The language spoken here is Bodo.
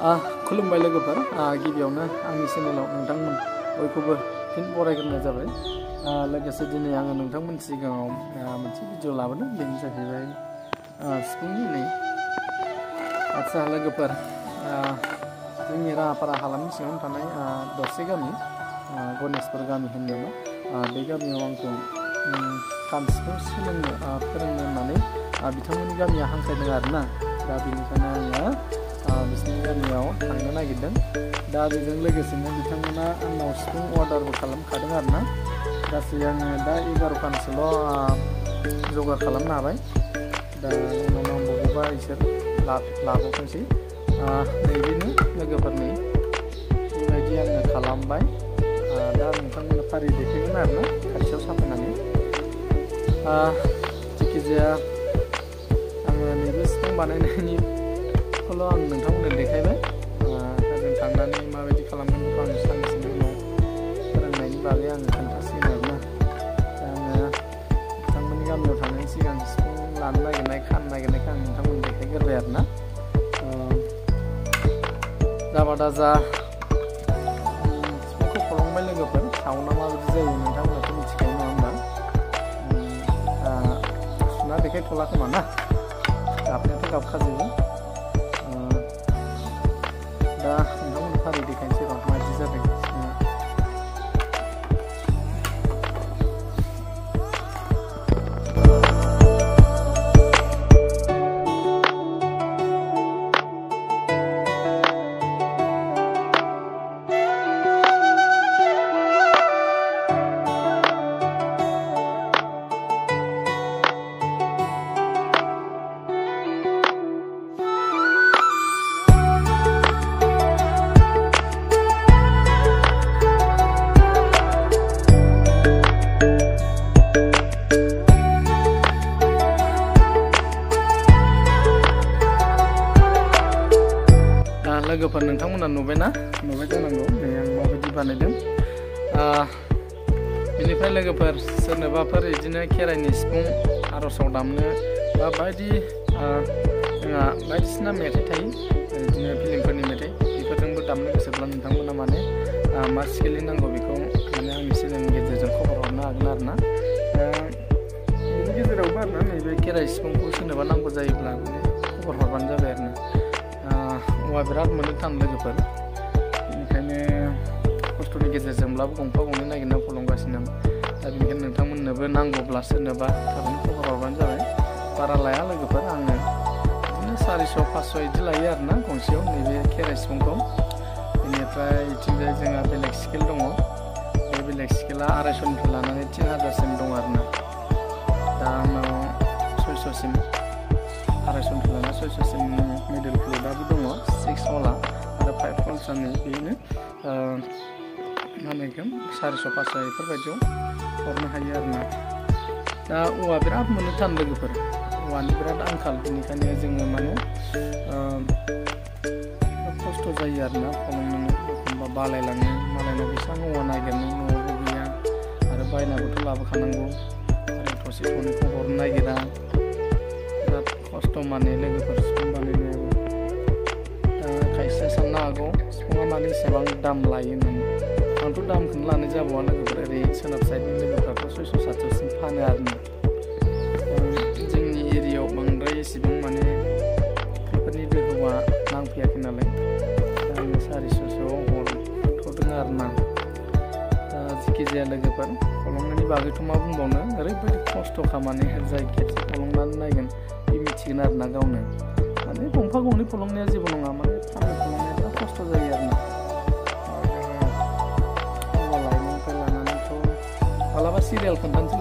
खुलुमबाय लोगोफोर गिबियावनो आंनि चेनेलाव नोंथांमोन बयखौबो फिन बरायग्रोनाय जाबाय लोगोसे दिनै आङो नोंथांमोन सिगाङाव मोनसे भिडिअ लाबोदों बेनो जाहैबाय सिफुंनि नै आदसा लोगोफोर जोंनि राङापारा हालामनि सिङाव थानाय दरसे गामि गणेशपुर गामि होनोमा बे गामियाव आंखौ खाम सिफुं सोलोंनो फोरोंनो होननानै बिथांमोननि गामिया हांख्रायदों आरोना दा बेनिखायनो आङो बिसोरनि गामियाव थांनो नागिरदों दा बेजों लोगोसेनो बिथांमोना आंनाव सिफुं अर्डारबो खालामखादों आरोना गासै आङो दा 11 खानसोल' जगार खालामनो हाबाय दा उनाव नांबावगौबा इसोर लाबावथोंसै नैबेनो लोगोफोरनि बेबायदि आङो खालामबाय दा नोंथांमोननो फारि देखायगोन आरोना खाथियाव साफायनानै जिखिजाया आङो नैबे सिफुं बानायनायनिखौल' आं नोंथांमोननो देखायबाय जों थांनानै माबायदि खालामगोन बेखौ आं साननैसोनि उनाव फोरोंनायनि बागै आङो खोन्थासिगोन आरोना दा आङो बिथांमोननि गामियाव थांनायनि सिगां सिफुं लानो नागिरनाय खानो नागिरनायखौ आं नोंथांमोननो देखायग्रोबाय आरोना जाबा दा जा सिफुंखौ फलंबाय लोगोफोर साउन्डआ माबायदि जायो नोंथांमोनाथ' मिथिखायो नङा होमबा सुना देखायथ'ला खोमा ना गाबनायाथ' गाबखाजोबो दा नोंथांमोननो फारि देखायनोसै र' माबायदि जादों लोगोफोर नोंथांमोना नुबाय जानांगौ नै आं माबायदि बानायदों बेनिफ्राय लोगोफोर सोरनोबाफोर बिदिनो खेराइनि सिफुं आर'जआव दामनो बा बायदि जोंहा बायदिसिना मेथाइ थायो बिदिनो फिल्मफोरनि मेथाइ बेफोरजोंबो दामनो गोसोब्ला नोंथांमोना माने मा स्केलनि नांगौ बेखौ माने आंनि चेनेलनि गेजेरजों खबर हरनो हागोन आरोना बेनि गेजेरावबो आरोना नैबे खेराइ सिफुंखौ सोरनोबा नांगौ जायोब्ला माने खबर हरबानो जाबाय आरोना औवा बिराद मोननो थान लोगोफोर बेनिखायनो खस्थ'नि गेजेरजोंब्लाबो गंफा गंनै नागिरना फलंगासिनो आं दा बेनिखायनो नोंथांमोननोबो नांगौब्ला सोरनोबा थाबैनो खबर हरबानो जाबाय बारा लाया लोगोफोर आङो बिदिनो 400 500 बिदि लायो आरोना गंसेयाव नैबे खेराइ सिफुंखौ बेनिफ्राय बिथिंजाय जोंहा बेलेग स्केल दङ बे बेलेग स्केला 250निफ्राय लानानै 3000सिम दं आरोना दा आंनाव 600सिम 250निफ्राय लाना 600सिम मिडल फ्लुटआबो दङ 6 हला आरो 5 हल्सनि बेनो मा होनगोन 400 500 बेफोरबायदियाव हरनो हायो आरोना दा औवा बिराद मोननो थान लोगोफोर औवानि बिराद आंखाल बेनिखायनो जोङो माने खस्थ' जायो आरोना फलंनो एखनबा बालायलाङो मालायनाव बेसेबां औवा नागिरनो न'आवबो गैया आरो बायनाबोथ' लाबोखानांगौ आरो थसे थनैखौ हरनो नागिरा बिराद खस्थ' माने लोगोफोर सिफुं बानायनायाबो दा खायसेया साननो हागौ सिफुङा माने एसेबां दाम लायो होननानै आंथ' दामखौनो लानाय जाबावा लोगोफोर ओरै सोनाब साइडनि लोगोफ्राथ' 600 700सिम फानो आरोना जोंनि एरियायाव बांद्राय एसेबां माने बेफोरनि दोहौआ नांफैयाखै नालाय दा आङो 400सोआव हरथ'दों आरोना दा जिखिजाया लोगोफोर फलंनायनि बागैथ' मा बुंबावनो ओरैबायदि खस्थ' खामानि जाय खेबसे फलंनानै नायगोन बे मिथिगोन आरोना गावनो माने गंफा गंनै फलंनाया जेबो नङा माने फाननो फलंनाया बिराद खस्थ' जायो आरोना औवा लायनायनिफ्राय लानानैथ' मालाबा सिरियाल खोन्थानोसै